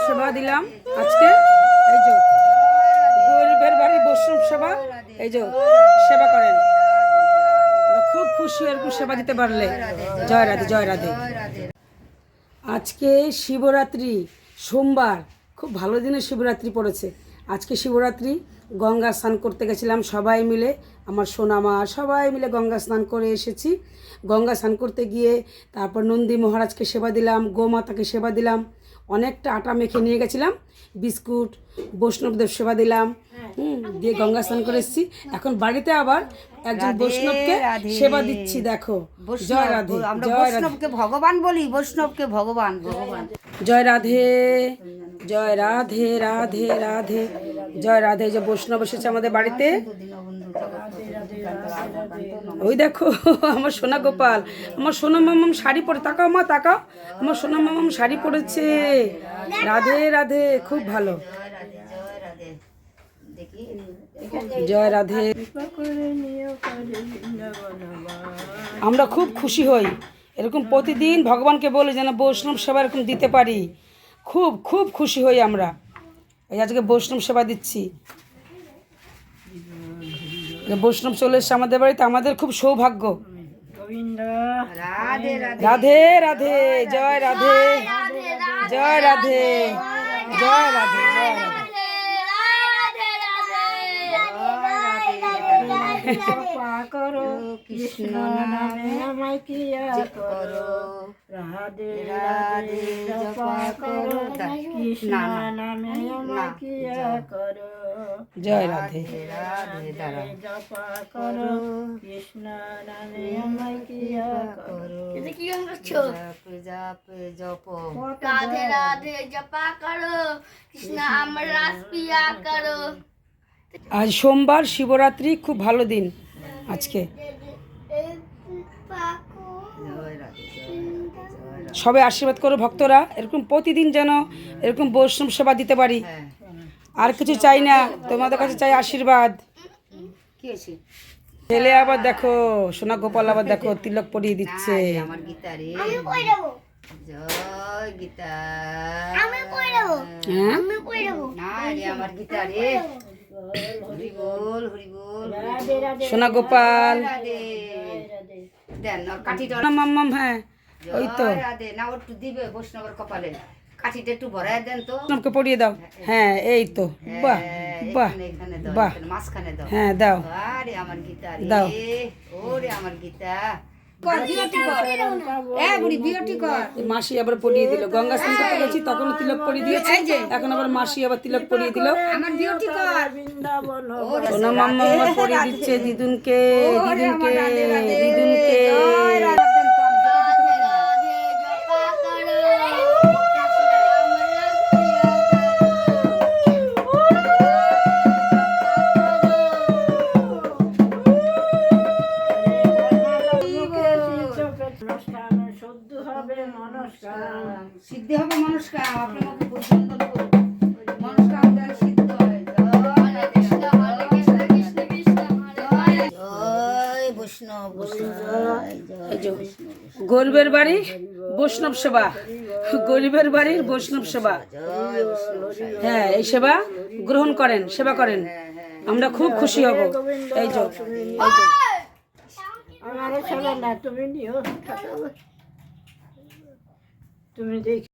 সেবা দিলাম আজকে। এই যে গরিবের বাড়ির বৈষ্ণব সেবা, এই যে সেবা করেন, খুব খুশি এরকম সেবা দিতে পারলে। জয় রাধে, জয় রাধে। আজকে শিবরাত্রি, সোমবার, খুব ভালো দিনে শিবরাত্রি পড়েছে। আজকে শিবরাত্রি, গঙ্গা স্নান করতে গেছিলাম সবাই মিলে, আমার সোনামা সবাই মিলে গঙ্গা স্নান করে এসেছি। গঙ্গা স্নান করতে গিয়ে তারপর নন্দী মহারাজকে সেবা দিলাম, গোমাতাকে সেবা দিলাম, অনেকটা আটা মেখে নিয়ে গেছিলাম, বিস্কুট, বৈষ্ণবদেব সেবা দিলাম, দিয়ে গঙ্গা স্নান করে এসেছি। এখন বাড়িতে আবার একজন বৈষ্ণবকে সেবা দিচ্ছি, দেখো। জয় রাধে, আমরা বৈষ্ণবকে ভগবান বলি, বৈষ্ণবকে ভগবান। জয় রাধে, জয় রাধে, রাধে রাধে, জয় রাধে। যে বৈষ্ণব এসেছে আমাদের বাড়িতে, ওই দেখো আমার সোনা গোপাল, আমার সোনা মামাম শাড়ি পরে, তাকাও মা তাকাও, আমার সোনা মামাম শাড়ি পরেছে। রাধে রাধে, খুব ভালো। জয় রাধে। আমরা খুব খুশি হই, এরকম প্রতিদিন ভগবানকে বলি যেন বৈষ্ণব সেবা এরকম দিতে পারি। খুব খুব খুশি হই আমরা। এই আজকে বৈষ্ণব সেবা দিচ্ছি, বৈষ্ণব চলে এসছে আমাদের বাড়িতে, আমাদের খুব সৌভাগ্য। রাধে রাধে, জয় রাধে, জয় রাধে, জয় রাধে, জয় রাধে। করো কৃষ্ণ নামে আমায় কিয়া করো, রাধে রাধে জপা করো কৃষ্ণ নামে আমায় কিয়া করো। জয় রাধে, রাধে জপা করো কৃষ্ণ নামে আমায় কিয়া করো। কি করছো? জপ জপ রাধে রাধে জপা করো কৃষ্ণ আমার রাস পিয়া করো। আজ সোমবার, শিবরাত্রি, খুব ভালো দিন আজকে। সবাই আশীর্বাদ করো ভক্তরা, এরকম প্রতিদিন যেন এরকম বৈষ্ণব সেবা দিতে পারি। আর কিছু চাই না, তোমাদের কাছে চাই আশীর্বাদ। ছেলে আবার দেখো, সোনা গোপাল আবার দেখো তিলক পরিয়ে দিচ্ছে। আমার গীতা রে, জয় গীতা, আমি কই দেব, আমি কই দেব না রে, আমার গীতা রে। হরি বল, হরি বল, রাধে রাধে, সোনা গোপাল দেন না কাঠিটা মাম্মাম। হ্যাঁ ওই তো, রাধে না একটু দিবে বৈষ্ণবের কপালে, কাঠিটা একটু ভরায় দেন তো, বৈষ্ণবকে পরিয়ে দাও। হ্যাঁ এই তো, বাহ বাহ বাহ, মাঝখানে দাও। হ্যাঁ দাও, আরে আমার গীতা রে, দাও। ওরে আমার গীতা। মাসি আবার পরিয়ে দিল, গঙ্গা স্নান করতে গেছি তখন তিলক পরিয়ে দিয়েছে, এখন আবার মাসি আবার তিলক পরিয়ে দিল। সোনা মাম্মা আবার পরিয়ে দিচ্ছে দিদুনকে, দিদুনকে, দিদুনকে। সিদ্ধি হবে মনস্কাম, আপনার মতো পছন্দ মনস্কাম সিদ্ধ হয়। জয় বৈষ্ণব, গরিবের বাড়ির বৈষ্ণব সেবা, গরিবের বাড়ির বৈষ্ণব সেবা। হ্যাঁ এই সেবা গ্রহণ করেন, সেবা করেন, আমরা খুব খুশি হব। এই যে আমার ছেলে না, তুমি নিও, তুমি দেখি।